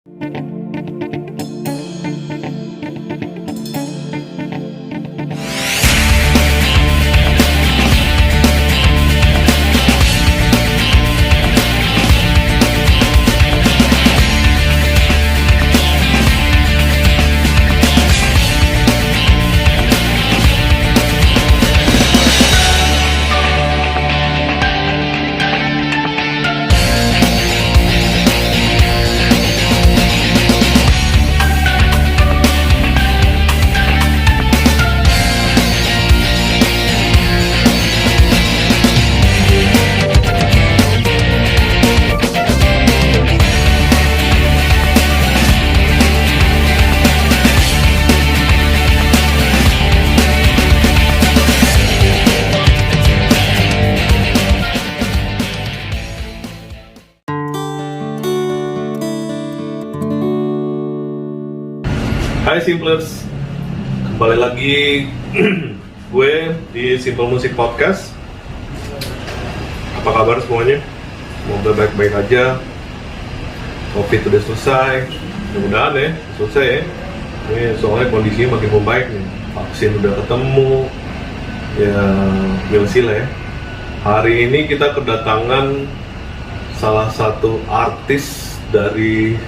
Hai Simplers, kembali lagi gue di Simple Music Podcast. Apa kabar semuanya? Semoga baik-baik aja. Covid udah selesai, mudah-mudahan ya selesai ya. Ini soalnya kondisinya makin membaik nih. Vaksin udah ketemu, ya we'll see lah ya. Hari ini kita kedatangan salah satu artis dari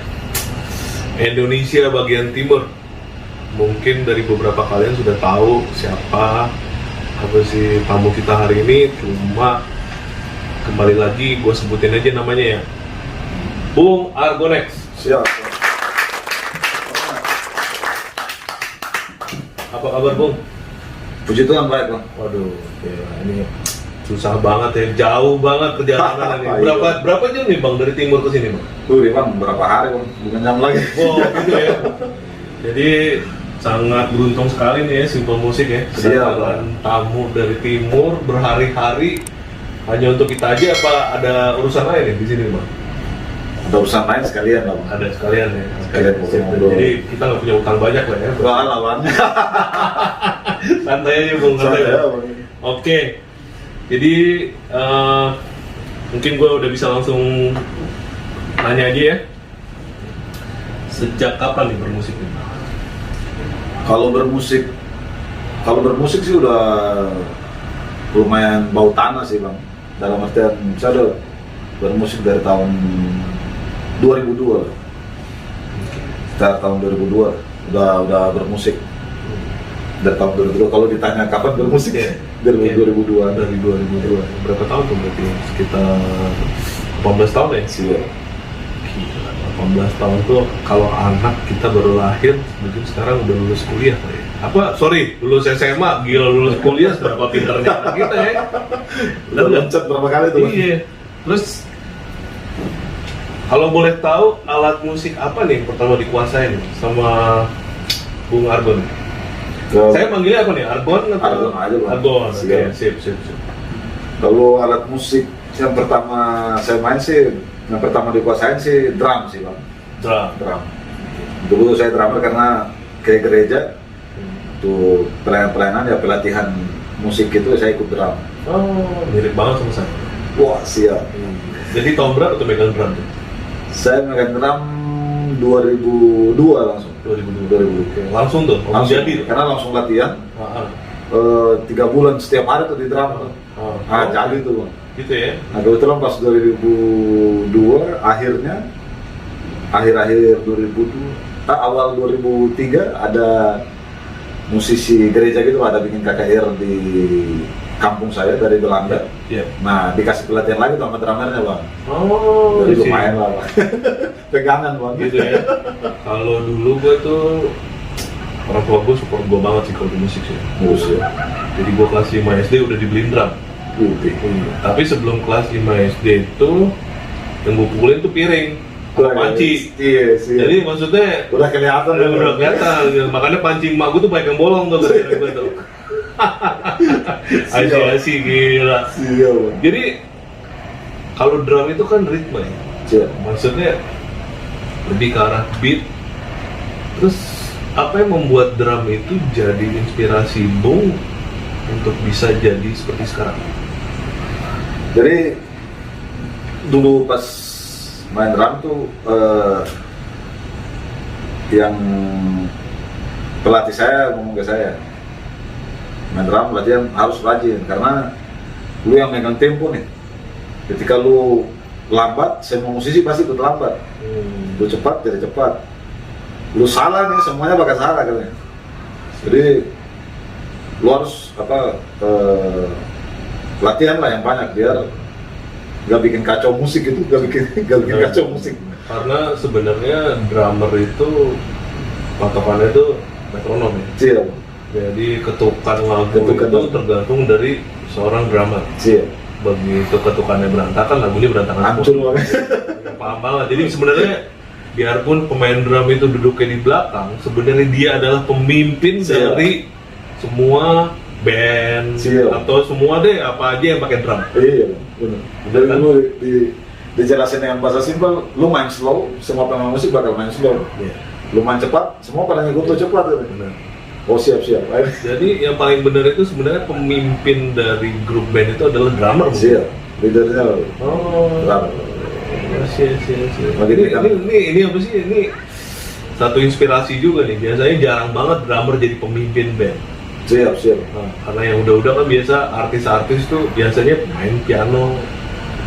Indonesia bagian timur. Mungkin dari beberapa kalian sudah tahu siapa si tamu kita hari ini, cuma kembali lagi gue sebutin aja namanya ya, Bung Argonex. Siap. Apa kabar Bung? Puji Tuhan baik Bang. Waduh, ya, ini susah banget ya, jauh banget perjalanan ini. Berapa jam nih Bang dari timur ke sini Bang? Tuh Bang, berapa hari Bang? Bukan jam lagi. Wow, gitu ya. Jadi sangat beruntung sekali nih ya Simple Music ya, kedatangan tamu dari timur berhari-hari hanya untuk kita aja. Apa ada urusan lain ya di sini Bang? Ada urusan lain sekalian Bang. Ada sekalian ya. Sekalian ngobrol. Jadi kita nggak punya utang banyak lah ya. Wah lawan. Santai aja Bung, santai. Oke. Jadi mungkin gue udah bisa langsung nanya aja ya. Sejak kapan nih bermusik ini? Kalau bermusik sih udah lumayan bau tanah sih Bang. Dalam artian saya udah bermusik dari tahun 2002. Sekitar tahun 2002 udah bermusik. Dari tahun 2002. Kalau ditanya kapan bermusik ya? Dari 2002. Dari 2002. Berapa tahun tuh berarti? Sekitar 18 tahun ya? Iya. 18 tahun tuh kalau anak kita baru lahir mungkin sekarang udah lulus kuliah kali ya. Lulus SMA, gila lulus kuliah seberapa pintarnya anak kita ya. Udah loncat berapa kali tuh? Iya. Terus kalau boleh tahu alat musik apa nih yang pertama dikuasain sama Bung Argon? Saya manggilnya apa nih? Argon atau? Argon aja Bang. Argon, oke, sip. Kalau alat musik yang pertama saya main sih, yang pertama dikuasain sih drum sih Bang. Drum. Dulu saya drummer karena ke gereja tuh pelayanan ya, pelatihan musik itu saya ikut drum. Oh, mirip banget sama saya. Wah siap. Jadi tahun berapa tuh megang drum tuh? Saya megang drum 2002 langsung. 2002. Langsung tuh, langsung jadi tuh? Karena langsung latihan. 3 bulan setiap hari tuh di drum. Jadi tuh Bang. Gitu ya. Nah kebetulan pas 2002 akhir 2002 awal 2003 ada musisi gereja gitu, ada bikin KKR di kampung saya dari Belanda. Iya. Nah dikasih pelatihan lagi tuh sama drummernya Bang. Oh, jadi lumayan lah Bang. Pegangan Bang. Gitu ya. Kalau dulu gue tuh orang tua gue support gue banget sih kalau di musik sih. Musik. Jadi gue kelas 5 SD udah dibeliin drum. Tapi sebelum kelas 5 SD itu yang gue pukulin tuh piring, panci. Iya. Jadi maksudnya udah kelihatan. Udah kelihatan. Makanya panci emak gue tuh banyak yang bolong tuh gara-gara gue tuh. Asik gila. Siap. Jadi kalau drum itu kan ritme ya. Siap. Maksudnya lebih ke arah beat. Terus apa yang membuat drum itu jadi inspirasi Bung untuk bisa jadi seperti sekarang? Jadi dulu pas main drum tuh yang pelatih saya ngomong ke saya, main drum latihan harus rajin karena lu yang megang tempo nih. Ketika lu lambat, semua musisi pasti ikut lambat. Lu cepat jadi cepat. Lu salah nih, semuanya bakal salah katanya. Jadi lu harus latihan lah yang banyak biar gak bikin kacau musik itu, gak bikin kacau musik. Karena sebenarnya drummer itu patokannya itu metronom ya. Siap. Jadi ketukan lagu Ketukan itu lagu. tergantung dari seorang drummer. Siap. Begitu ketukannya berantakan, lagunya berantakan. Hancur banget. Paham banget. Jadi sebenarnya biarpun pemain drum itu duduknya di belakang, sebenarnya dia adalah pemimpin Siap. dari semua band Siap. atau semua deh apa aja yang pakai drum. Iya, benar. Jadi Kan? lu dijelasin dengan bahasa simpel, lu main slow, semua pemain musik bakal main slow. Iya. Lu main cepat, semua pada ngikut lu cepat. Gitu. Benar. Oh siap. Jadi yang paling benar itu sebenarnya pemimpin dari grup band itu adalah drummer. Siap. Leadernya Oh. drummer. Siap. Begitu kan? Ini apa sih? Ini satu inspirasi juga nih. Biasanya jarang banget drummer jadi pemimpin band. Siap. Nah, karena yang udah kan biasa artis-artis tuh biasanya main piano,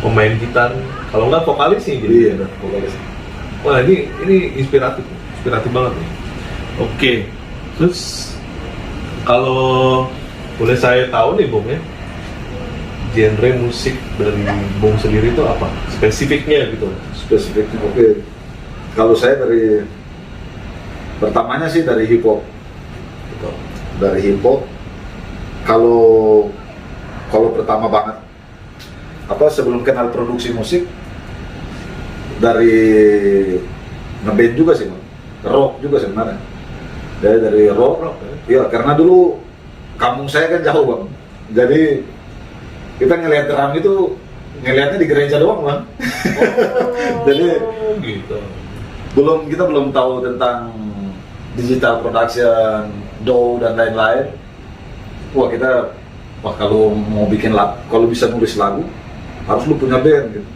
pemain gitar. Kalau nggak vokalis sih jadi. Iya, vokalis. Wah ini inspiratif banget nih. Oke, terus kalau boleh saya tahu nih Bung ya, genre musik dari Bung sendiri itu apa? Spesifiknya gitu. Spesifiknya oke. Kalau saya dari pertamanya sih dari hip hop. Gitu. Dari hip hop. Kalau pertama banget sebelum kenal produksi musik dari ngeband juga sih, rock juga sebenarnya. Dari rock, Rock, ya karena dulu kampung saya kan jauh bang, jadi kita ngelihat drum itu ngelihatnya di gereja doang bang. Jadi gitu. kita belum tahu tentang digital production, DAW dan lain-lain. Wah kalau mau bikin lagu, kalau bisa nulis lagu harus lu punya band gitu.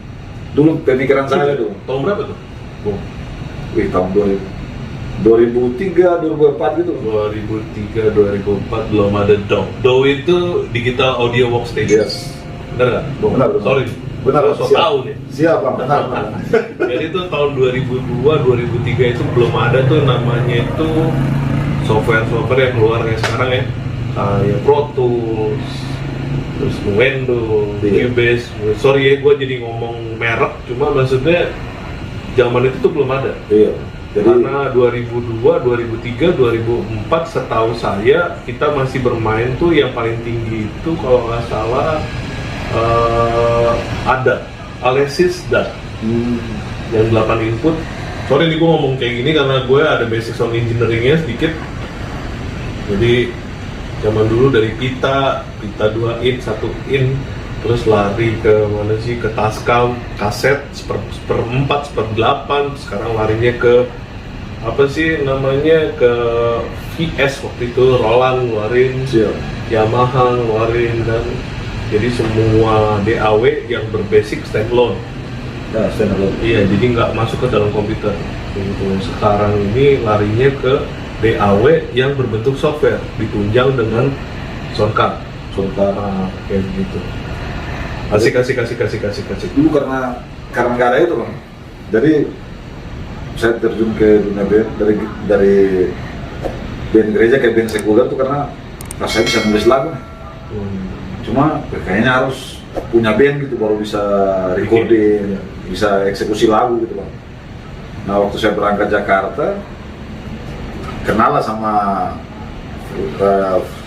Dulu pemikiran saya tuh. Tahun berapa tuh? Bung? Tahun 2003, 2004 gitu. 2003, 2004 belum ada DAW. DAW itu Digital Audio Workstation. Yes. Bener nggak? Bung? Benar. Sorry. Benar. So Siap. tahu nih. Siap bang, benar. Jadi itu tahun 2002, 2003 itu belum ada tuh namanya itu software yang keluar kayak sekarang ya. Kayak Pro Tools, terus Nuendo, Iya. Cubase. Sorry ya, gue jadi ngomong merek, cuma maksudnya zaman itu tuh belum ada. Iya. Jadi Karena 2002, 2003, 2004 setahu saya kita masih bermain tuh yang paling tinggi itu kalau nggak salah ada Alesis dan yang 8 input. Sorry nih gue ngomong kayak gini karena gue ada basic sound engineeringnya sedikit. Jadi zaman dulu dari Pita 2 in, 1 in, terus lari ke mana sih, ke Tascam, kaset, seper 4, seper 8, sekarang larinya ke apa sih namanya, ke VS waktu itu, Roland ngeluarin, siap. Yamaha ngeluarin, dan jadi semua DAW yang berbasic standalone. Nah, standalone. Iya, jadi nggak masuk ke dalam komputer. Gitu. Sekarang ini larinya ke DAW yang berbentuk software, ditunjang dengan sound card. Sementara Kayak gitu. Kasih. dulu karena nggak ada itu bang. Jadi saya terjun ke dunia band dari band gereja ke band sekuler tuh karena saya bisa nulis lagu. Cuma kayaknya harus punya band gitu baru bisa recording, bisa eksekusi lagu gitu bang. Nah waktu saya berangkat Jakarta, kenal lah sama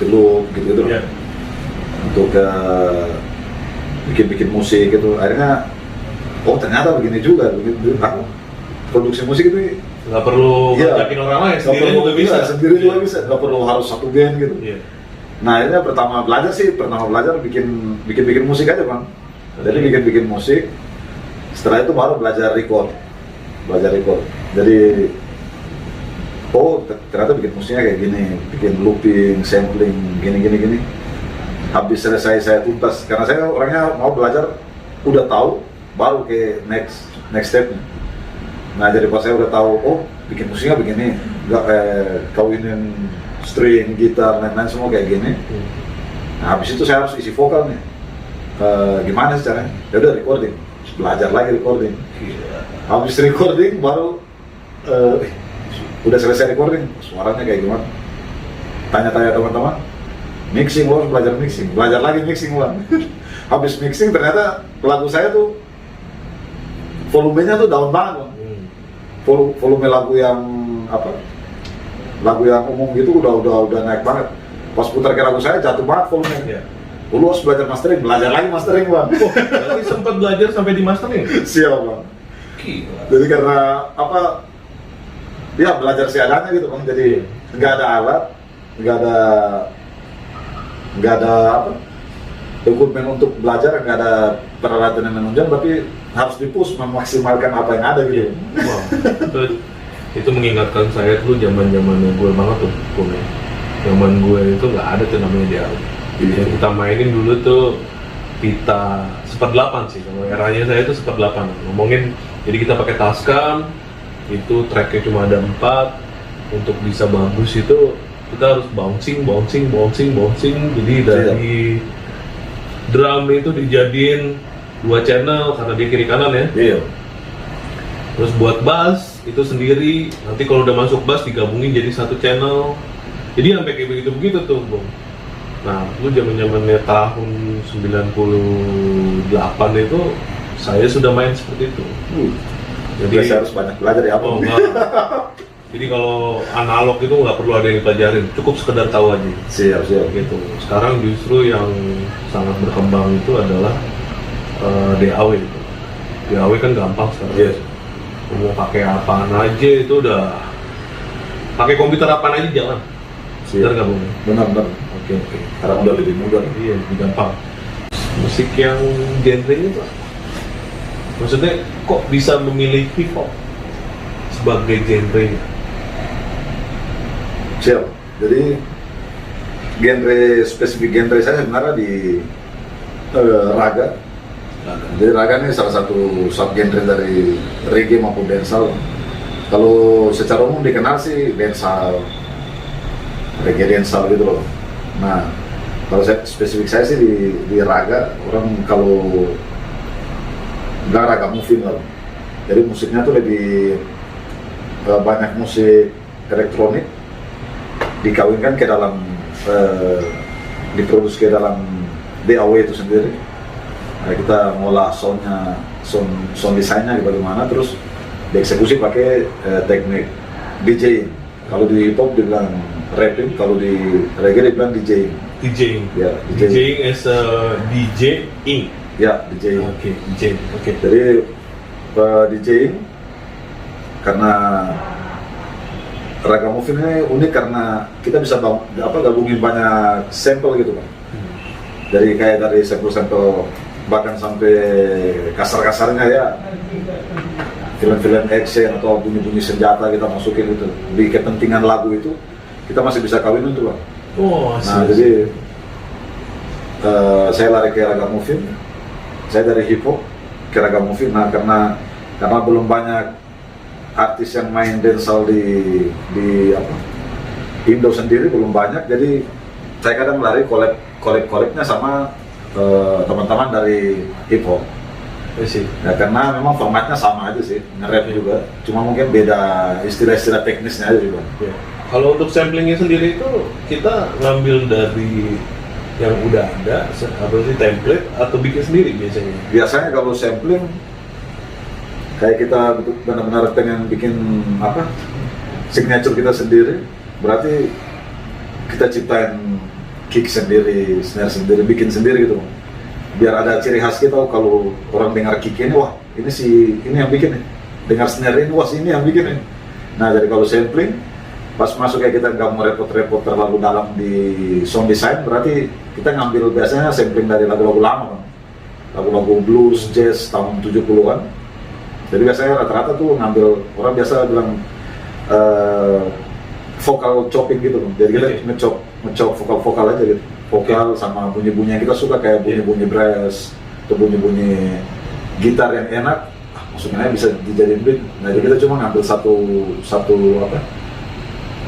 Teluk gitu Iya. untuk bikin musik gitu. Akhirnya ternyata begini juga, begitu. Produksi musik itu Nggak perlu Iya. ngajakin orang lain, nggak sendiri perlu juga bisa. sendiri juga bisa, nggak perlu harus satu band gitu. Iya. Nah akhirnya pertama belajar bikin musik aja bang. Jadi bikin musik. Setelah itu baru belajar record. Jadi ternyata bikin musiknya kayak gini, bikin looping, sampling, gini. Habis selesai saya tuntas, karena saya orangnya mau belajar, udah tahu, baru ke next stepnya. Nah jadi pas saya udah tahu, bikin musiknya begini, nggak kawinin string, gitar, lain-lain semua kayak gini. Nah, habis itu saya harus isi vokal nih. Gimana sih caranya? Ya udah recording, belajar lagi recording. Habis recording baru udah selesai recording, suaranya kayak gimana? Tanya-tanya teman-teman, mixing, harus belajar mixing, belajar lagi mixing ulang. Habis mixing ternyata lagu saya tuh volumenya tuh down banget, Bang. Volume lagu yang apa? Lagu yang umum gitu udah naik banget. Pas putar ke lagu saya jatuh banget volumenya. Dulu harus belajar lagi mastering, Bang. Berarti sempat belajar sampai di mastering? Siap, Bang. Gila. Jadi karena apa? Ya belajar seadanya gitu, Bang. Jadi nggak ada alat, nggak ada apa? Equipment untuk belajar, nggak ada peralatan yang menunjang, tapi harus dipush memaksimalkan apa yang ada gitu. Wow. Itu mengingatkan saya dulu zaman-zamannya gue banget tuh, gue. Zaman gue itu nggak ada tuh namanya dia. Yang kita mainin dulu tuh Vita Super 8 sih, kalau eranya saya itu Super 8. Ngomongin, jadi kita pakai Tascam, itu tracknya cuma ada 4. Untuk bisa bagus itu kita harus bouncing. Jadi dari drum itu dijadiin 2 channel karena dia kiri kanan ya. Iya. Terus buat bass itu sendiri, nanti kalau udah masuk bass digabungin jadi 1 channel. Jadi sampai kayak begitu tuh, Bang. Nah, itu zaman-zamannya tahun 98 itu saya sudah main seperti itu. Jadi saya harus banyak belajar ya, Oh, Bang. enggak. Jadi kalau analog itu nggak perlu ada yang dipelajarin, cukup sekedar tahu aja. Siap. Gitu. Sekarang justru yang sangat berkembang itu adalah DAW. Gitu. DAW kan gampang sekarang. Yes. Mau pakai apaan aja itu udah, pakai komputer apaan aja jalan. Benar nggak, Bung? Benar. Oke. Sekarang udah lebih mudah. Iya, lebih gampang. Musik yang genre itu apa? Maksudnya kok bisa memilih hip hop sebagai genre? Siap. Jadi spesifik genre saya sebenarnya di raga. Jadi raga ini salah satu subgenre dari reggae maupun dancehall. Kalau secara umum dikenal sih dancehall, reggae dancehall gitu loh. Nah, kalau spesifik saya sih di raga, orang kalau bilang raga moving lah. Jadi musiknya tuh lebih banyak musik elektronik dikawinkan ke dalam diproduksi ke dalam DAW itu sendiri. Nah, kita ngolah sound desainnya bagaimana, terus dieksekusi pakai teknik DJ. Kalau di hip hop dibilang rapping, kalau di reggae dibilang DJ. DJing. Ya, DJing as a DJing. Ya, DJ. Oke, DJ. Oke. Jadi DJing karena raga moving ini unik karena kita bisa gabungin banyak sampel gitu, Pak. Dari sampel bahkan sampai kasar-kasarnya ya, film-film action atau bunyi-bunyi senjata kita masukin gitu. Di kepentingan lagu itu kita masih bisa kawin itu, Pak. Oh, Nah, jadi saya lari ke raga moving. Saya dari hip hop ke raga moving. Nah, karena belum banyak artis yang main dancehall di Indo sendiri, belum banyak, jadi saya kadang lari kolek-koleknya sama teman-teman dari hip hop. Ya, karena memang formatnya sama aja sih, nge-rap juga, cuma mungkin beda istilah-istilah teknisnya aja juga. Ya. Kalau untuk samplingnya sendiri itu kita ngambil dari yang udah ada, apa sih, template atau bikin sendiri biasanya? Biasanya kalau sampling kayak kita benar-benar pengen bikin signature kita sendiri, berarti kita ciptain kick sendiri, snare sendiri, bikin sendiri gitu, biar ada ciri khas kita. Kalau orang dengar kick ini, wah ini yang bikin nih, dengar snare ini, wah ini yang bikin nih. Nah, jadi kalau sampling pas masuk kayak kita nggak mau repot-repot terlalu dalam di sound design, berarti kita ngambil biasanya sampling dari lagu-lagu lama, Bang. Lagu-lagu blues, jazz tahun 70-an. Jadi biasanya rata-rata tuh ngambil, orang biasa bilang vokal chopping gitu, jadi kita ngechop vokal aja gitu, vokal sama bunyi-bunyi yang kita suka, kayak bunyi-bunyi brass atau bunyi-bunyi gitar yang enak, masukin aja bisa dijadiin beat. Nah jadi kita cuma ngambil satu apa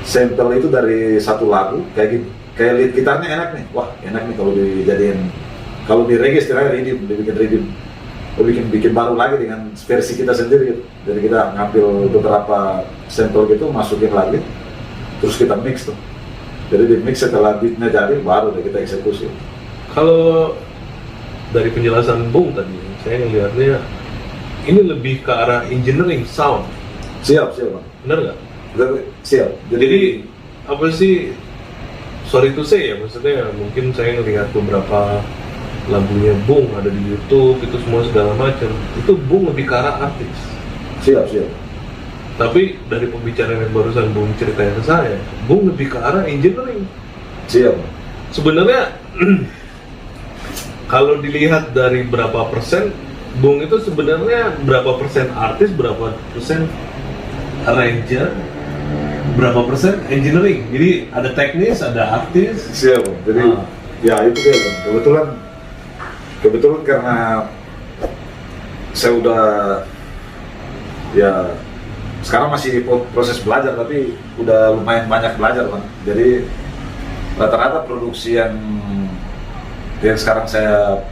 sampel itu dari satu lagu kayak gitu, kayak lead gitarnya enak nih, wah enak nih kalau dijadiin, kalau di reggae istilahnya redeem, dibikin redeem, bikin baru lagi dengan versi kita sendiri gitu. Jadi kita ngambil beberapa sampel gitu, masukin lagi, terus kita mix tuh. Jadi di mix setelah beatnya jadi, baru deh kita eksekusi. Kalau dari penjelasan Bung tadi, saya ngelihatnya ini lebih ke arah engineering sound. Siap Bang. Bener nggak? Siap. Jadi apa sih? Sorry to say ya, maksudnya mungkin saya ngelihat beberapa lagunya Bung ada di YouTube itu semua segala macam. Itu Bung lebih ke arah artis. Siap. Tapi dari pembicaraan yang barusan Bung ceritain ke saya, Bung lebih ke arah engineering. Siap. Sebenarnya kalau dilihat dari berapa persen, Bung itu sebenarnya berapa persen artis, berapa persen arranger, berapa persen engineering. Jadi ada teknis, ada artis. Siap Bang. Jadi ya itu dia Bang. Kebetulan karena saya udah ya sekarang masih proses belajar tapi udah lumayan banyak belajar Bang. Jadi rata-rata produksi yang sekarang saya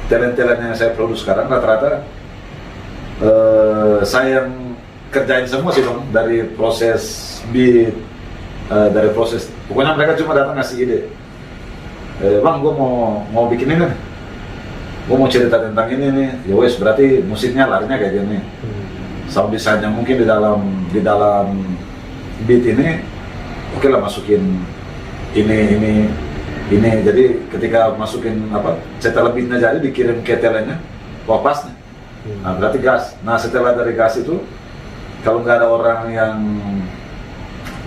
talent yang saya produksi sekarang rata-rata saya yang kerjain semua sih Bang, dari proses beat, dari proses, pokoknya mereka cuma datang ngasih ide, Bang gue mau bikin ini nih, gue mau cerita tentang ini nih, ya wes berarti musiknya larinya kayak gini, sound design-nya mungkin di dalam beat ini, oke lah masukin ini, jadi ketika masukin apa, setelah beatnya jadi dikirim ke talentnya, wah pas nih, nah berarti gas. Nah setelah dari gas itu, kalau nggak ada orang yang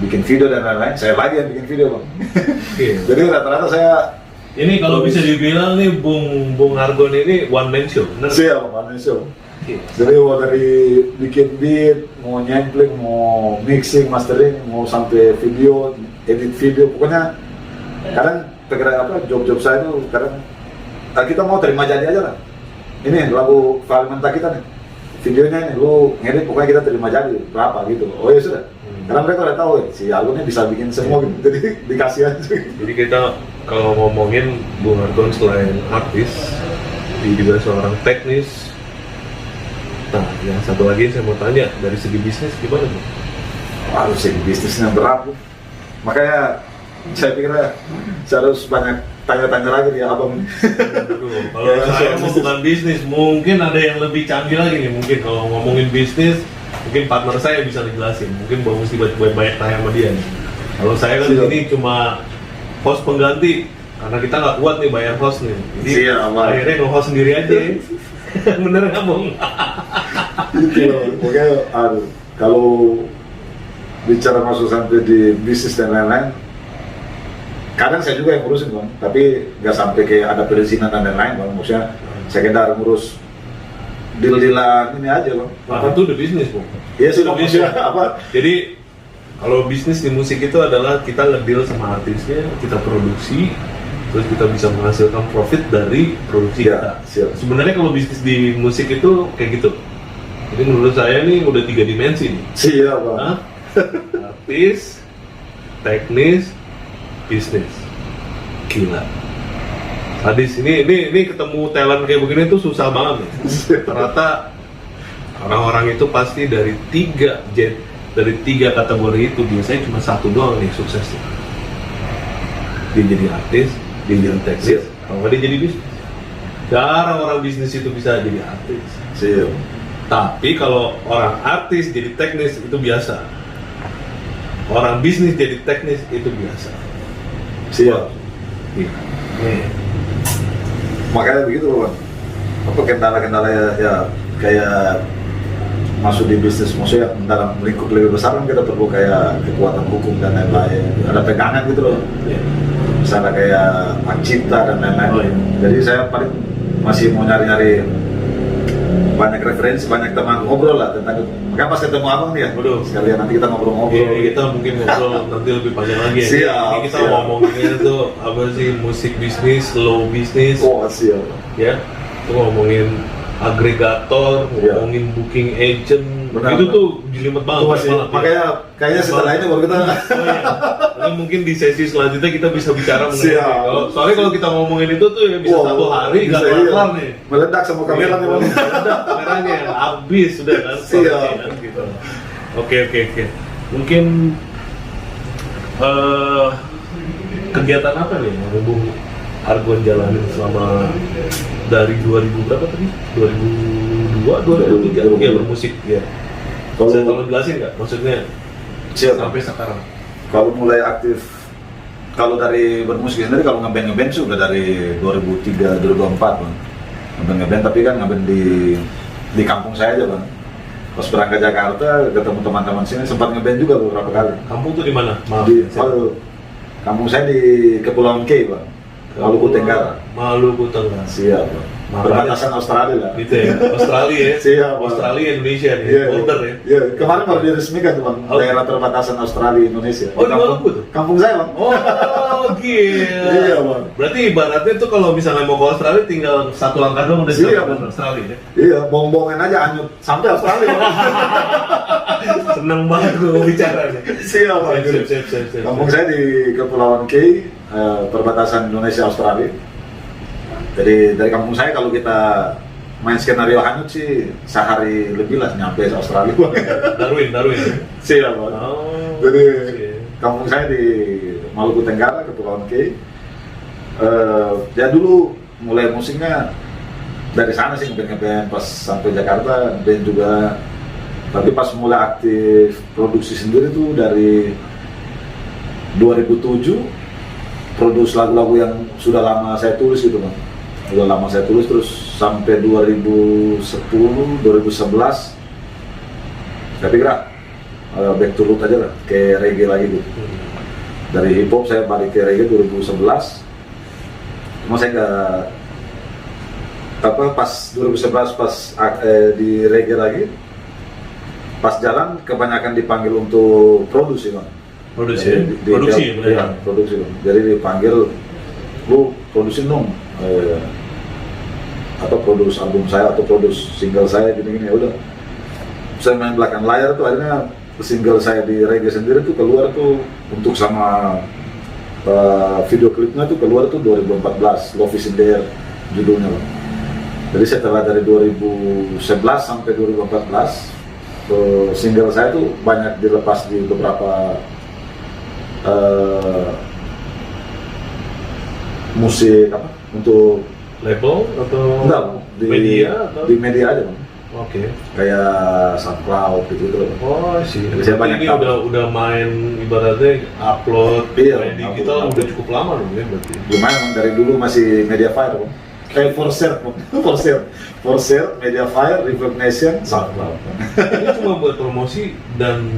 bikin video dan lain-lain, saya lagi yang bikin video Bang. Jadi rata-rata saya ini kalau bisa dibilang nih Bung Argon ini one man show, bener? Siap, one man show. Jadi mau dari bikin beat, mau nyampling, mau mixing, mastering, mau sampai video, edit video, pokoknya kadang job saya itu kadang kita mau terima jadi aja lah. Ini lagu Valimenta kita nih, videonya nih, lu ngedit pokoknya kita terima jadi berapa gitu. Oh ya sudah. Karena mereka udah tahu si Argonnya bisa bikin semua gitu, jadi dikasih aja. Jadi kita kalau ngomongin Bung Argon selain artis, dia juga seorang teknis. Nah, yang satu lagi saya mau tanya, dari segi bisnis gimana Bung? Harus segi bisnisnya berat Bu. Makanya saya pikir saya harus banyak tanya-tanya lagi nih abang. Kalau saya mau bukan bisnis, mungkin ada yang lebih canggih lagi nih. Mungkin kalau ngomongin bisnis, mungkin partner saya bisa dijelasin. Mungkin Bang mesti banyak tanya sama dia nih. Kalau saya kan ini cuma host pengganti, karena kita nggak kuat nih bayar host nih. Jadi akhirnya nge-host sendiri aja. Bener nggak Bang? Pokoknya kalau bicara masuk sampai di bisnis dan lain-lain, kadang saya juga yang ngurusin Bang, tapi nggak sampai kayak ada perizinan dan lain-lain Bang. Maksudnya sekedar ngurus deal-dealan ini aja Bang. Nah, itu udah bisnis Bang. Iya sih Bang, maksudnya apa? Jadi kalau bisnis di musik itu adalah kita nge-deal sama artisnya, kita produksi, terus kita bisa menghasilkan profit dari produksi kita. Siap. Sebenarnya kalau bisnis di musik itu kayak gitu. Jadi menurut saya nih udah 3 dimensi nih. Siap Bang. Hah? Artis, teknis, bisnis. Gila. Sadis, ini ketemu talent kayak begini tuh susah banget nih. Ternyata orang-orang itu pasti dari 3 kategori itu biasanya cuma satu doang nih suksesnya. Dia jadi artis, dia jadi teknis, kalau nggak dia jadi bisnis. Jarang orang bisnis itu bisa jadi artis. Siap. Tapi kalau orang artis jadi teknis itu biasa. Orang bisnis jadi teknis itu biasa. Siap. Iya. Makanya begitu Bang. Apa kendala-kendala ya kayak masuk di bisnis, maksudnya dalam lingkup lebih besar kan kita perlu kayak kekuatan hukum dan lain-lain, ada pegangan gitu loh. Iya. Misalnya kayak hak cipta dan lain-lain. Oh, iya. Jadi saya paling masih mau nyari-nyari banyak referensi, banyak teman ngobrol lah tentang itu. Makanya pas ketemu abang nih ya, Betul. sekalian nanti kita ngobrol-ngobrol. Iya, kita mungkin ngobrol nanti lebih panjang lagi ya. Siap, Ini kita siap. ngomonginnya tuh apa sih, musik bisnis, slow bisnis, Oh siap. ya. Itu ngomongin agregator, Iya. ngomongin booking agent, Benar, itu benar. tuh jelimet banget. Itu masih, banget, ya. makanya kayaknya setelah ini baru kita Oh, iya. Karena mungkin di sesi selanjutnya kita bisa bicara mengenai Siap. soalnya kalau kita ngomongin itu tuh ya bisa Wah, satu hari nggak bisa, kelar iya. nih. Meledak sama kamera nih bang. Meledak kameranya habis sudah kan. Siap. storage-nya, kan, gitu. Oke. Mungkin kegiatan apa nih yang Bung Argon jalanin selama dari 2000 berapa tadi? 2002, 2003 ya bermusik ya. Kalau- Bisa tolong jelasin nggak? Maksudnya Siap. sampai sekarang. Kalau mulai aktif, kalau dari bermusik sendiri, kalau ngeband sih udah dari 2003, 2004 bang. Ngeband tapi kan ngeband di kampung saya aja bang. Pas berangkat Jakarta, ketemu teman-teman sini, sempat ngeband juga beberapa kali. Kampung tuh di mana? Maaf. Kalau kampung saya di Kepulauan K bang, Maluku Tenggara. Maluku Tenggara. Siap bang. Makanya- Perbatasan Australia lah. Gitu ya. Australia ya. Siap, Bang. Australia Indonesia nih. Iya, Border ya. Iya, kemarin baru diresmikan tuh bang, Oh. daerah perbatasan Australia Indonesia. Oh, di Maluku tuh? Kampung saya bang. Oh, gila. Iya, Bang. Berarti ibaratnya tuh kalau misalnya mau ke Australia tinggal satu langkah doang udah Iya, sampai Bang. ke Australia ya. Iya, bong-bongan aja anyut sampai Australia. Bang. Seneng banget gue bicara nih. Siap, Bang. Siap. Kampung saya di Kepulauan K, perbatasan Indonesia Australia. Jadi dari kampung saya kalau kita main skenario hanyut sih sehari lebih lah nyampe Australia. Darwin. Siap, Bang. Oh. Jadi iya. kampung saya di Maluku Tenggara, Kepulauan K. Ya dulu mulai musiknya dari sana sih ngeband pas sampai Jakarta band juga. Tapi pas mulai aktif produksi sendiri tuh dari 2007 produksi lagu-lagu yang sudah lama saya tulis gitu bang. Sudah lama saya tulis terus sampai 2010, 2011 saya pikir back to root aja lah, kayak reggae lagi gitu. Dari hip hop saya balik ke reggae 2011. Cuma saya nggak pas 2011 pas di reggae lagi, pas jalan kebanyakan dipanggil untuk produksi bang. Produksi. Jadi, Produksi ya, benar. iya, produksi bang. Jadi dipanggil, lu produksi dong atau produce album saya atau produce single saya gini-gini. Ya udah, saya main belakang layar tuh akhirnya single saya di reggae sendiri tuh keluar tuh untuk sama video klipnya tuh keluar tuh 2014, Love is in the Air judulnya bang. Jadi setelah dari 2011 sampai 2014 single saya tuh banyak dilepas di beberapa musik apa untuk Label atau enggak di media atau di media aja bang, Oke. kayak SoundCloud gitu loh bang. Oh sih. Jadi saya banyak ini tahu. udah main ibaratnya upload Iya, main upload. digital udah cukup lama dong ya berarti. Lumayan bang, dari dulu masih Mediafire bang. Kayak For Share, Mediafire, Reverb Nation, SoundCloud. Ini cuma buat promosi dan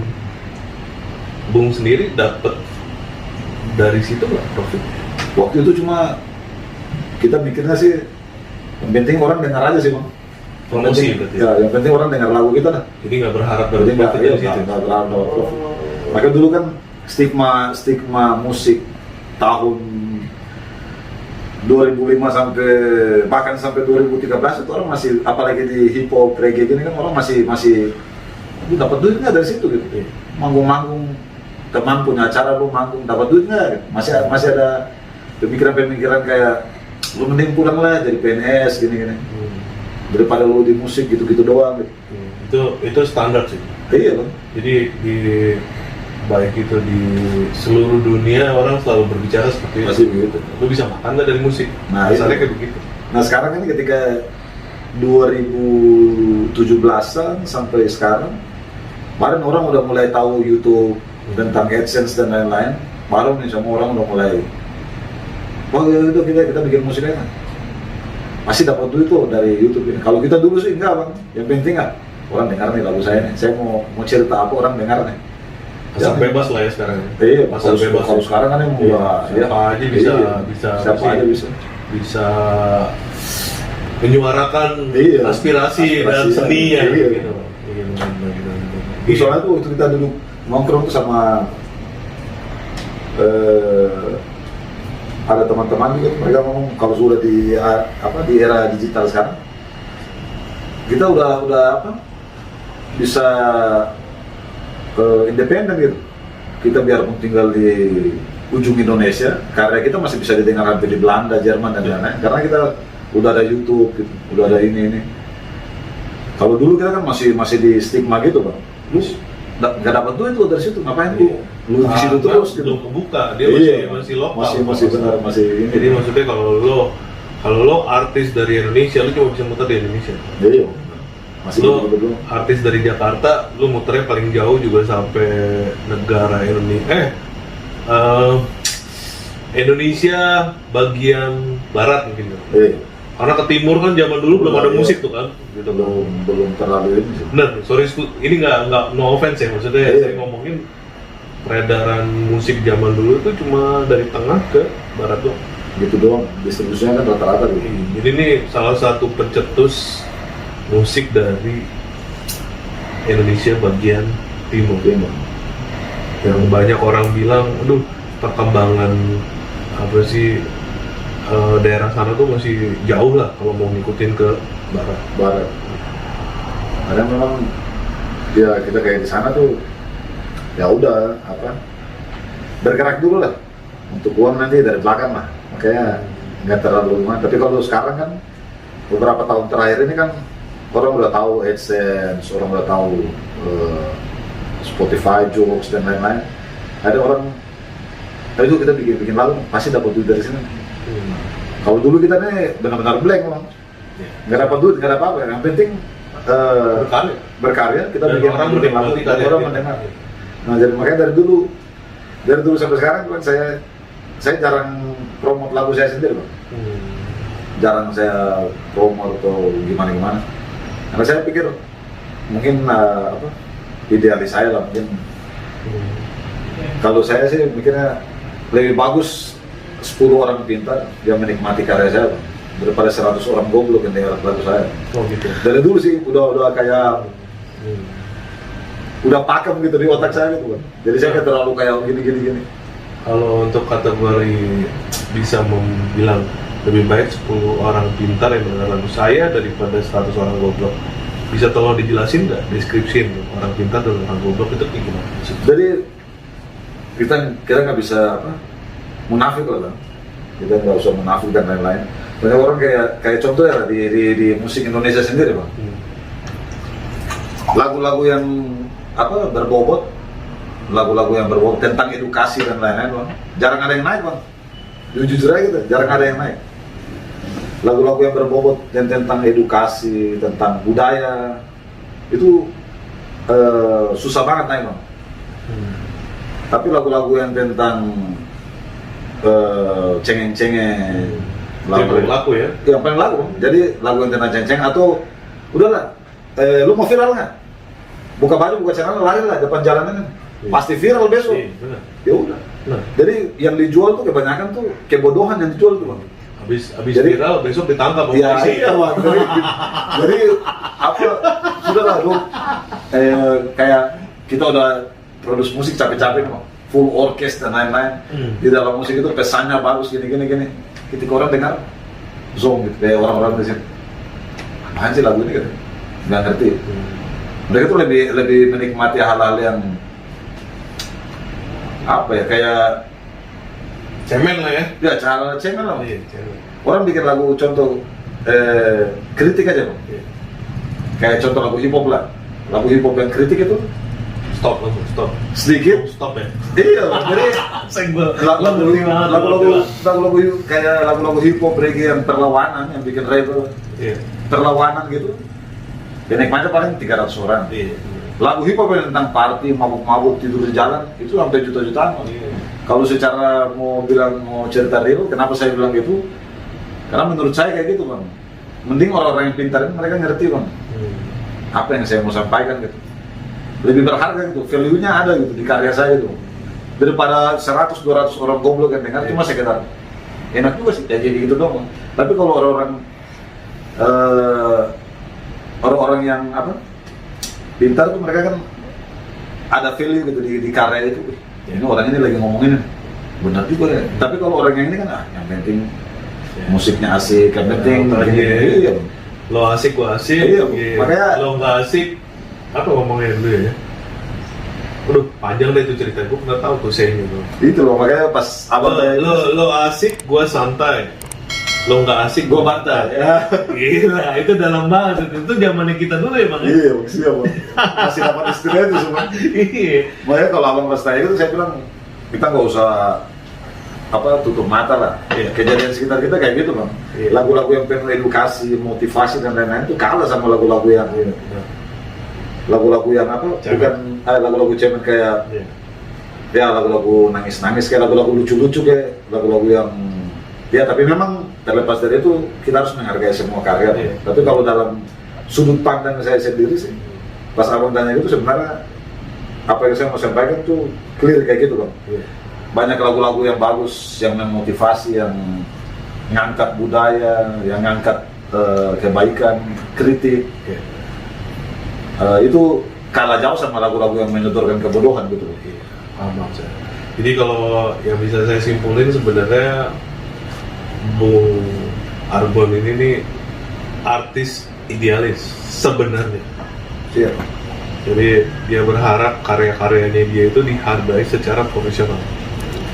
Bung sendiri dapat dari situ nggak profit? Waktu itu cuma kita mikirnya sih yang penting orang dengar aja sih bang. Promosi Yang penting- berarti. Ya, yang penting orang dengar lagu kita dah. Jadi nggak berharap Jadi dapat nggak profit iya, dari situ. nggak berharap dapat profit. Maka dulu kan stigma musik tahun 2005 sampai bahkan sampai 2013 itu orang masih, apalagi di hip hop reggae gini kan orang masih "Lu dapat duitnya dari situ gitu. Iya. Manggung-manggung, teman punya acara lu manggung dapat duitnya gitu. Masih ada pemikiran kayak lu mending pulang lah jadi PNS gini-gini daripada lu di musik gitu-gitu doang gitu. Itu standar sih. Iya bang. Jadi di baik itu di seluruh dunia orang selalu berbicara seperti itu. Masih begitu. Lu bisa makan nggak dari musik? Nah, Misalnya itu. kayak begitu. Nah sekarang ini ketika 2017an sampai sekarang, kemarin orang udah mulai tahu YouTube tentang AdSense dan lain-lain. Baru nih semua orang udah mulai, oh ya itu kita bikin musik aja. Masih dapat duit tuh dari YouTube ini. Kalau kita dulu sih enggak bang. Yang penting nggak orang dengar nih lagu saya nih. Saya mau cerita apa orang dengar nih. Pasar Ya. bebas lah ya sekarang. Iya, Pasar kalau, bebas. kalau sekarang kan emang Iya, udah siapa aja bisa siapa aja bisa. bisa menyuarakan Iya. aspirasi dan Aspirasi, seninya iya. gitu. Soalnya tuh waktu kita dulu nongkrong tuh sama ada teman-teman juga, mereka ngomong kalau sudah di era digital sekarang, kita udah apa bisa independen gitu. Kita biarpun tinggal di ujung Indonesia, karya kita masih bisa didengar sampai di Belanda, Jerman dan lain-lain. Karena kita udah ada YouTube, gitu, udah ada ini. Kalau dulu kita kan masih di stigma gitu bang. Lu nggak dapat duit lu dari situ, ngapain lu di situ terus gitu. Belum kebuka, dia masih lokal. Masih benar, masih ini. Jadi maksudnya kalau lo artis dari Indonesia, lu cuma bisa muter di Indonesia. Iya. Masih Lo begitu. artis dari Jakarta, lu muternya paling jauh juga sampai negara Indonesia. Indonesia bagian barat mungkin. Iya. Karena ke timur kan zaman dulu belum ada musik tuh kan. Gitu. Belum terlalu ini sih. Bener, sorry, ini nggak no offense ya, maksudnya Iya. saya ngomongin peredaran musik zaman dulu itu cuma dari tengah ke barat doang. Gitu doang, distribusinya kan rata-rata gitu. Jadi ini salah satu pencetus musik dari Indonesia bagian timur. Yang banyak orang bilang, aduh perkembangan apa sih daerah sana tuh masih jauh lah kalau mau ngikutin ke barat. Karena memang ya kita kayak di sana tuh ya udah apa bergerak dulu lah untuk uang nanti dari belakang lah, makanya nggak terlalu lama. Tapi kalau sekarang kan beberapa tahun terakhir ini kan orang udah tahu AdSense, orang udah tahu Spotify, Joox dan lain-lain. Ada orang, itu kita bikin lagu pasti dapat duit dari sini. Kalau dulu kita nih benar-benar blank bang, nggak dapat duit, nggak ada apa-apa. Yang penting berkarya, kita dan bikin orang lagu, menikmati dan orang mendengar. Nah jadi makanya dari dulu sampai sekarang kan saya jarang promote lagu saya sendiri bang. Jarang saya promote atau gimana. Karena saya pikir mungkin idealis saya lah mungkin. Kalau saya sih mikirnya lebih bagus 10 orang pintar yang menikmati karya saya bang, daripada 100 orang goblok yang dengar lagu saya. Oh gitu. Dari dulu sih udah kayak udah pakem gitu di otak saya gitu bang. Jadi saya nggak terlalu kayak gini. Kalau untuk kategori bisa bilang lebih baik 10 orang pintar yang mendengar lagu saya daripada 100 orang goblok, bisa tolong dijelasin nggak deskripsi orang pintar dan orang goblok itu kayak gimana? Jadi kita nggak bisa munafik lah bang. Kita nggak usah munafik dan lain-lain. Banyak orang kayak contoh ya di musik Indonesia sendiri bang. Lagu-lagu yang berbobot, lagu-lagu yang berbobot tentang edukasi dan lain-lain bang, jarang ada yang naik bang. Jujur aja gitu, jarang ada yang naik. Lagu-lagu yang berbobot tentang edukasi, tentang budaya itu susah banget naik bang. Tapi lagu-lagu yang tentang cengeng-cengeng, lagu ya? Yang paling lagu bang. Jadi lagu yang tentang cengeng atau udahlah, lu mau viral nggak? Buka baju, buka celana, lari lah depan jalanan kan. Pasti viral besok. Ya udah. Jadi yang dijual tuh kebanyakan tuh kebodohan yang dijual tuh bang. Habis viral besok ditangkap ya, iya bang. Jadi sudahlah lu kayak kita udah produksi musik capek-capek bang, full orkes dan lain-lain. Di dalam musik itu pesannya bagus gini. Ketika orang dengar zong gitu, kayak orang-orang di sini apaan sih lagu ini gitu, nggak ngerti. Mereka tuh lebih menikmati hal-hal yang kayak cemen lah ya? Ya cara cemen lah. Iya, cemen. Orang bikin lagu contoh kritik aja bang. Kayak contoh lagu hip hop lah. Lagu hip hop yang kritik itu Stop. sedikit. Stop ya? Iya, jadi Senggol. lagu-lagu kayak lagu-lagu hip hop reggae yang perlawanan, yang bikin rebel, perlawanan gitu. Penikmatnya paling 300 orang. Lagu hip hop yang tentang party, mabuk-mabuk, tidur di jalan, itu sampai juta-jutaan. Kalau secara mau cerita real, kenapa saya bilang gitu? Karena menurut saya kayak gitu bang. Mending orang-orang yang pintar ini mereka ngerti bang. Apa yang saya mau sampaikan gitu. Lebih berharga gitu, value-nya ada gitu di karya saya itu. Daripada 100-200 orang goblok yang dengar cuma sekedar enak juga sih, ya jadi gitu doang. Tapi kalau orang-orang yang pintar tuh mereka kan ada value gitu di karya itu. Ya, ini orang ini lagi ngomongin benar juga ya. Tapi kalau orang yang ini kan yang penting musiknya asik, yang penting begini. Iya. Lo asik, gua asik. Iya, Iya. makanya- Lo nggak asik, apa ngomongnya dulu ya? Aduh, panjang deh itu cerita. Gue nggak tahu tuh sayangnya tuh. Itu loh, makanya pas abang tanya Lo asik, gua santai. Lo nggak asik, gue gua bantai. bantai. Ya. Gila, itu dalam banget. Itu zamannya kita dulu ya bang. ya? Iya, siap bang. Masih dapat istilah itu semua. Iya. Makanya kalau abang pas tanya itu saya bilang kita nggak usah tutup mata lah. Iya. Kejadian sekitar kita kayak gitu bang. Iya. Lagu-lagu yang penuh edukasi, motivasi dan lain-lain itu kalah sama lagu-lagu yang Nah, lagu-lagu yang apa? Cemen. Bukan lagu-lagu cemen kayak iya. ya lagu-lagu nangis-nangis kayak lagu-lagu lucu-lucu kayak lagu-lagu yang ya tapi memang terlepas dari itu kita harus menghargai semua karya. Iya. Tapi kalau dalam sudut pandang saya sendiri sih pas abang tanya itu sebenarnya apa yang saya mau sampaikan tuh clear kayak gitu bang. Iya. Banyak lagu-lagu yang bagus yang memotivasi, yang ngangkat budaya, yang ngangkat kebaikan, kritik. Iya. Itu kalah jauh sama lagu-lagu yang menyodorkan kebodohan gitu. Iya, paham Bang saya. Jadi kalau yang bisa saya simpulin sebenarnya Bung Arbon ini nih artis idealis sebenarnya. Iya. Jadi dia berharap karya-karyanya dia itu dihargai secara profesional.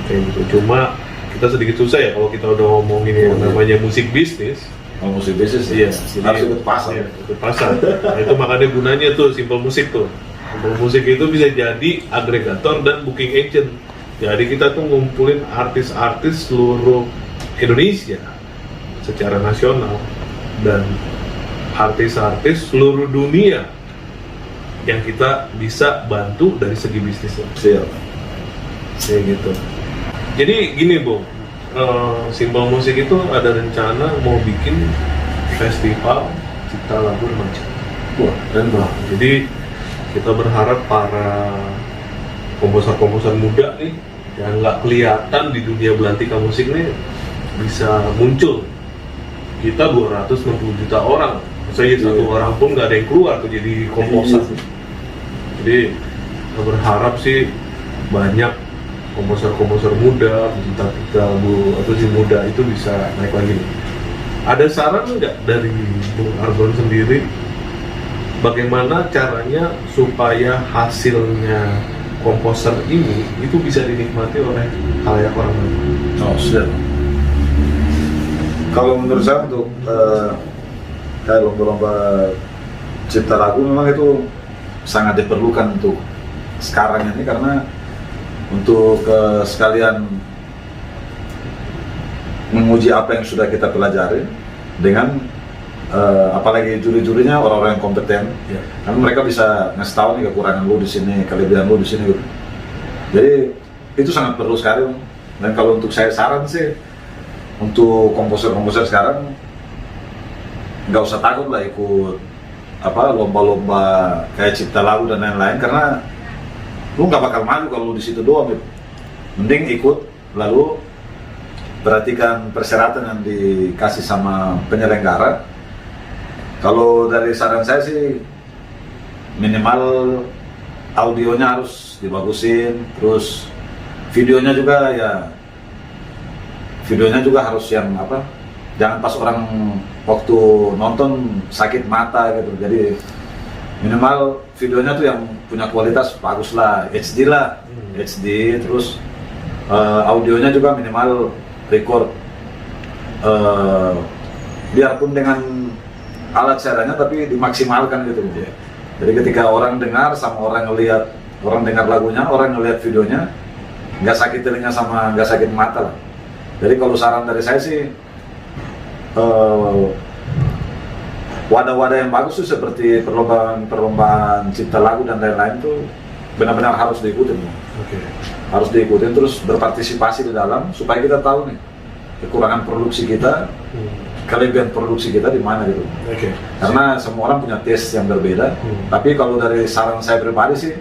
Kayak gitu. Cuma kita sedikit susah ya kalau kita udah ngomongin yang namanya musik bisnis. Kalau musik bisnis Iya, harus ikut pasar. Iya, ikut pasar. Nah, itu makanya gunanya tuh Simple Musik tuh. Simple Musik itu bisa jadi agregator dan booking agent. Jadi kita tuh ngumpulin artis-artis seluruh Indonesia secara nasional dan artis-artis seluruh dunia yang kita bisa bantu dari segi bisnisnya. Siap. Kayak gitu. Jadi gini Bung, Simple Musik itu ada rencana mau bikin festival cipta lagu remaja. Wah, keren bang. Jadi kita berharap para komposer-komposer muda nih yang nggak kelihatan di dunia belantika musik nih bisa muncul. Kita 260 juta orang, saya satu orang pun nggak ada yang keluar tuh jadi komposer. Jadi kita berharap sih banyak komposer-komposer muda, pencipta lagu atau si muda itu bisa naik lagi. Ada saran nggak dari Bung Arbon sendiri bagaimana caranya supaya hasilnya komposer ini itu bisa dinikmati oleh khalayak orang banyak? Oh, siap. Kalau menurut saya untuk kayak lomba-lomba cipta lagu memang itu sangat diperlukan untuk sekarang ini karena untuk sekalian menguji apa yang sudah kita pelajari dengan apalagi juri-jurinya orang-orang yang kompeten, Ya. karena mereka bisa ngasih tahu nih kekurangan lu di sini, kelebihan lu di sini gitu. Jadi itu sangat perlu sekali. Dan kalau untuk saya saran sih untuk komposer-komposer sekarang nggak usah takut lah ikut lomba-lomba kayak cipta lagu dan lain-lain karena lu nggak bakal malu kalau lu di situ doang gitu. Mending ikut lalu perhatikan persyaratan yang dikasih sama penyelenggara. Kalau dari saran saya sih minimal audionya harus dibagusin, terus videonya juga harus yang jangan pas orang waktu nonton sakit mata gitu. Jadi minimal videonya tuh yang punya kualitas bagus lah, HD lah, HD. Terus audionya juga minimal record biarpun dengan alat seadanya tapi dimaksimalkan gitu. Jadi ketika orang dengar sama orang dengar lagunya, orang ngelihat videonya, nggak sakit telinga sama nggak sakit mata lah. Jadi kalau saran dari saya sih wadah-wadah yang bagus tuh seperti perlombaan cipta lagu dan lain-lain tuh benar-benar harus diikutin. Oke. Harus diikutin terus berpartisipasi di dalam supaya kita tahu nih kekurangan produksi kita, kelebihan produksi kita di mana gitu. Oke. Karena semua orang punya taste yang berbeda. Tapi kalau dari saran saya pribadi sih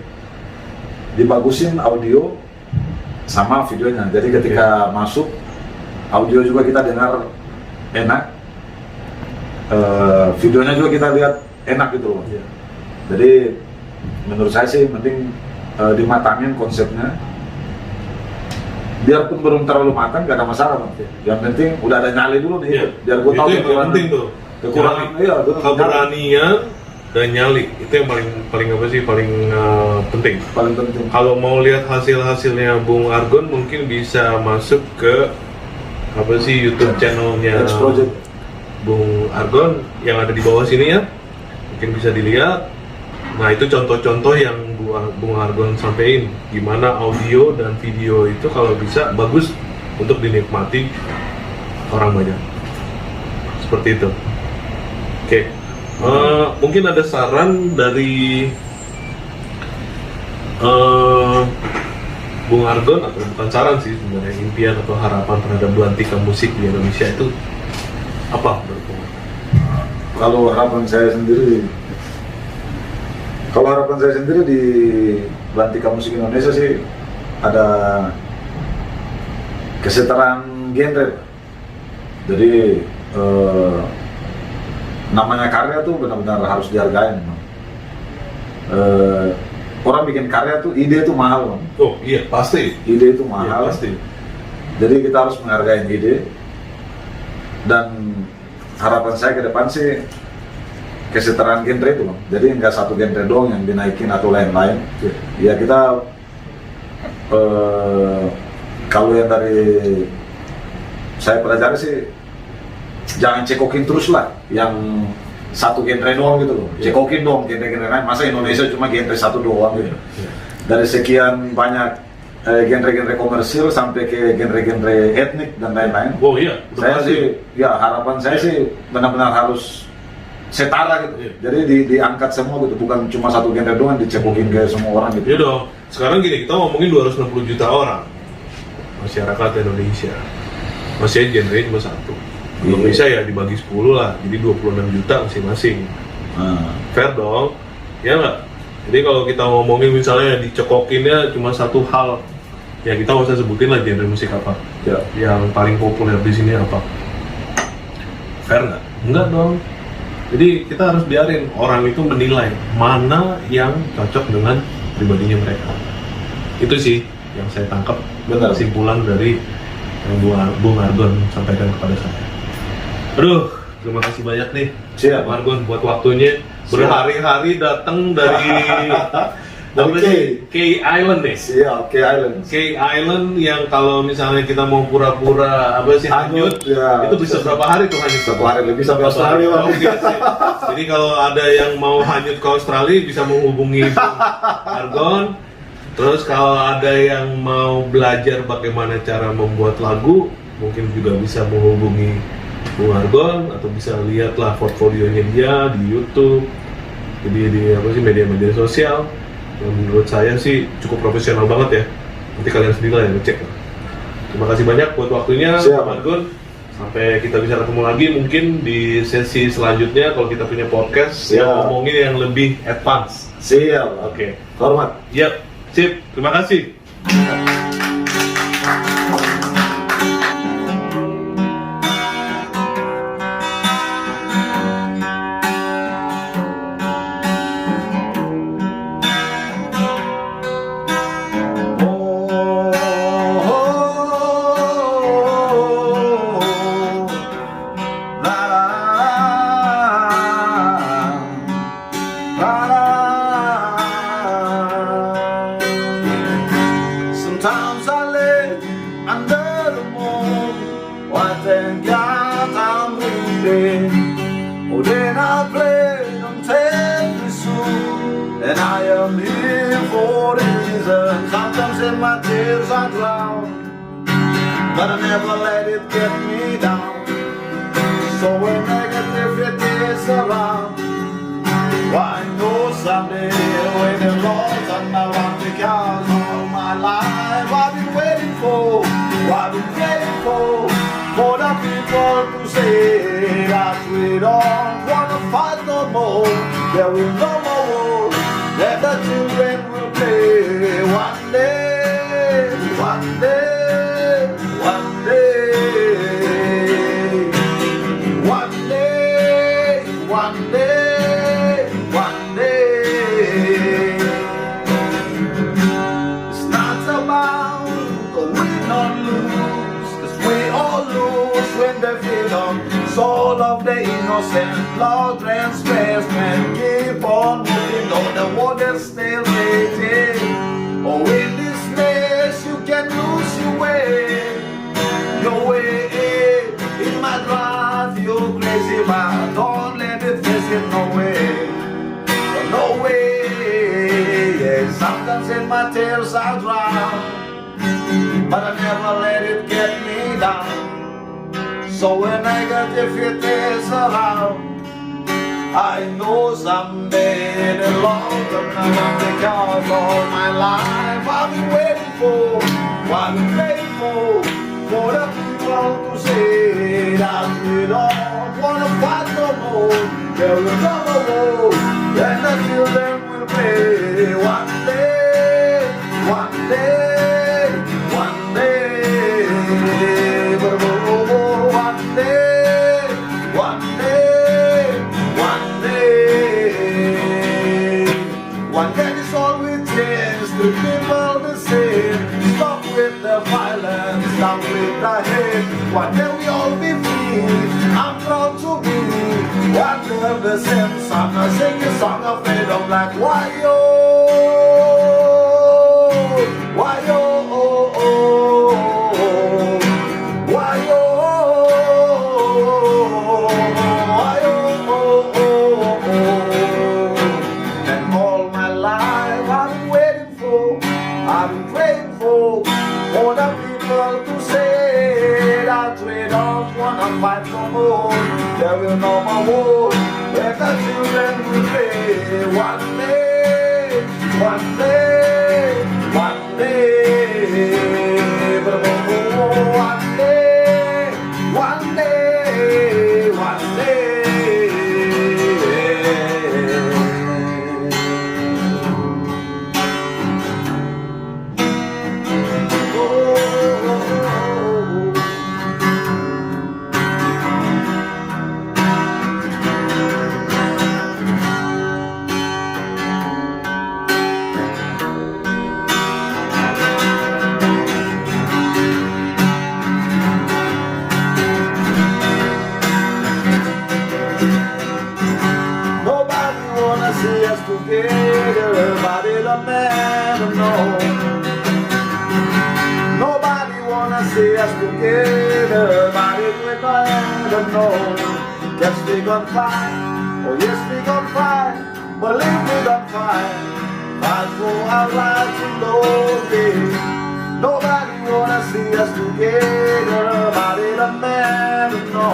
dibagusin audio sama videonya. Jadi ketika masuk audio juga kita dengar enak, videonya juga kita lihat enak gitu loh. Iya. Jadi menurut saya sih mending dimatangin konsepnya. Biarpun belum terlalu matang gak ada masalah Bang. Yang penting udah ada nyali dulu nih, Iya. biar gue tahu itu yang kekurangan. penting tuh. kekurangan iya benar. Keberanian dan nyali itu yang paling apa sih paling penting. Paling penting. Kalau mau lihat hasilnya Bung Argon mungkin bisa masuk ke apa sih YouTube channelnya X Project Bung Argon yang ada di bawah sini ya, mungkin bisa dilihat. Nah itu contoh-contoh yang Bung Argon sampaikan gimana audio dan video itu kalau bisa bagus untuk dinikmati orang banyak seperti itu. Oke. Mungkin ada saran dari Bung Argon atau bukan saran sih sebenarnya, impian atau harapan terhadap Belantika musik di Indonesia itu apa menurut Bung? Kalau harapan saya sendiri di Belantika musik Indonesia sih ada kesetaraan genre. Jadi namanya karya tuh benar-benar harus dihargai memang. Orang bikin karya tuh ide tuh mahal, Bang. Oh iya pasti. Ide itu mahal. Iya, pasti. Jadi kita harus menghargai ide. Dan harapan saya ke depan sih kesetaraan genre itu, Bang. Jadi nggak satu genre doang yang dinaikin atau lain-lain. Ya kita kalau yang dari saya pelajari sih jangan cekokin terus lah yang satu genre doang gitu loh. Cekokin dong genre-genre lain. Masa Indonesia cuma genre satu doang gitu. Dari sekian banyak genre-genre komersil sampai ke genre-genre etnik dan lain-lain. Oh iya. Saya sih, ya harapan saya sih benar-benar harus setara gitu. Jadi diangkat semua gitu, bukan cuma satu genre doang dicekokin ke semua orang gitu. Iya dong. Sekarang gini, kita ngomongin 260 juta orang masyarakat Indonesia. Masih genre cuma satu. Belum bisa ya dibagi 10 lah, jadi 26 juta masing-masing. Fair dong, ya nggak? Jadi kalau kita ngomongin misalnya dicekokinnya cuma satu hal, ya kita nggak usah sebutin lah genre musik apa. Ya. Yang paling populer di sini apa? Fair nggak? Enggak dong. Jadi kita harus biarin orang itu menilai mana yang cocok dengan pribadinya mereka. Itu sih yang saya tangkap. Benar. Kesimpulan dari yang Bung Argon sampaikan kepada saya. Aduh, terima kasih banyak nih, Siap. Bung Argon buat waktunya. Berhari-hari datang dari K Island nih. Siap, K Island. K Island yang kalau misalnya kita mau pura-pura apa sih hanyut, ya, itu bisa berapa hari tuh hanyut? Satu hari lebih sampai Australia, Bang. Oke, sip. Jadi kalau ada yang mau hanyut ke Australia bisa menghubungi Bung Argon. Terus kalau ada yang mau belajar bagaimana cara membuat lagu, mungkin juga bisa menghubungi Bung Argon atau bisa lihatlah portfolionya dia di YouTube, di apa sih media-media sosial. Yang menurut saya sih cukup profesional banget ya. Nanti kalian sendiri lah yang ngecek. Terima kasih banyak buat waktunya, Bung Argon. Sampai kita bisa ketemu lagi mungkin di sesi selanjutnya kalau kita punya podcast yang ngomongin yang lebih advance. Siap. Oke. Hormat. Yap. Sip. Terima kasih. Sometimes I lay under the moon, why thank God I'm leaving. Oh, then I play on every soon, and I am here for a reason. Sometimes in my tears I drown, but I never let it get me down. So when negativity is around, why know someday when the Lord's on around, because all my life I've been waiting for, I've been waiting for the people to say that we don't wanna fight no more, there will no more war, that the children will play one day, one day, one day, one day, one day, one day. It's not about win or lose, 'cause we all lose when they feel on. It's all of the innocent, Lord transgress men keep on moving on the water still raging. Oh, in this mess you can lose your way. Your way in my drive, you're crazy, but don't let it face it no way. No way, yeah, sometimes in my tears I drown, but I never let it get me down. So when negativity is around, I know someday the Lord will come, because all my life I've been waiting for, I've been grateful for the people to say that we don't wanna fight no more. There will never go, and the children will play. One day, one day, one day, one day, one day, one day. One day is all we change, the people the same. Stop with the violence, stop with the hate. One day we all be free, I'm proud to be under the same sun. I sing a song of freedom like why-yo, why-yo, why-yo, why-yo. And all my life I've been waiting for, I've been praying for the people to say that we don't wanna fight no more. There will no more war, when the children will play. One day, one day, one day, one day, one day, one day. See us together, but it don't matter, no. Nobody wanna see us together, but it will matter, no. Yes, we gon' fight, oh yes, we gon' fight. Believe we gon' fight, fight for our lives to glory. Nobody wanna see us together, but it don't matter, no.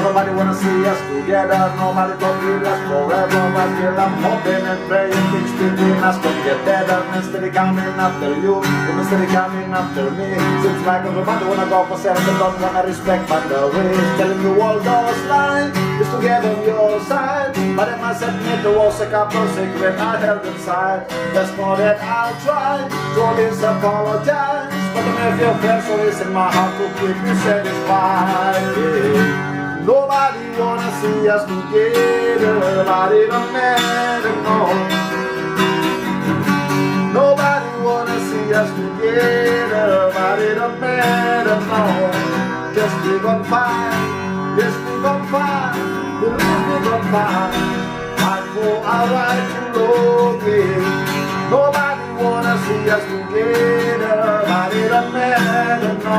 Nobody wanna see us together, nobody gon' feel us forever. But still I'm hoping and praying things between us don't get better. Mystery coming after you, the mystery coming after me. Seems like everybody wanna go for self and don't wanna respect boundaries. Telling you all those lines is to get on your side, but I must admit there was a couple secret I held inside. Just know that I'll try to always apologize, but if your friends always in my heart to keep you satisfied, yeah. Nobody wanna see us together, but it don't matter, no. Nobody wanna see us together, but it don't matter, no. Just we gon' fight, yes we gon' fight, believe we gon' fight, fight for our right to love it. Nobody wanna see us together, but it don't matter, no.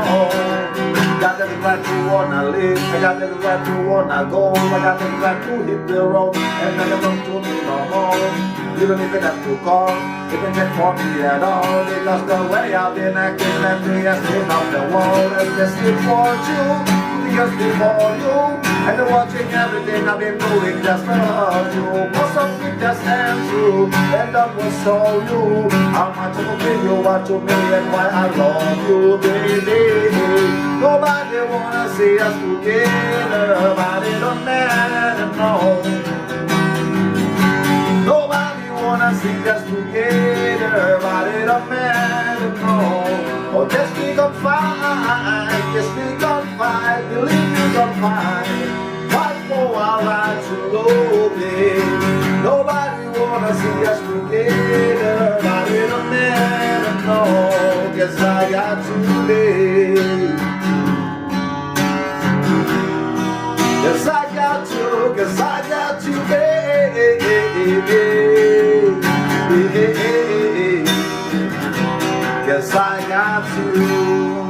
Got the right to wanna live, I got the right to wanna go, I got the right to hit the road, and never come to me no more. You don't even have to call, you can check for me at all, because the way I've been acting left me as in off the wall. And just before you, because before you, and watching everything I've been doing just for you. Most of it just ain't true, and that will show you how much of a thing you are to me and why I love you, baby. Nobody wanna see us together, but it don't matter, no. Nobody wanna see us together, but it don't matter, no. Oh, yes, we gon' fight, yes, we gon' fight, believe we gon' fight, fight for our right to love it. Nobody wanna see us together, but it don't matter, no. Guess I got to live. Yes, 'cause I got you.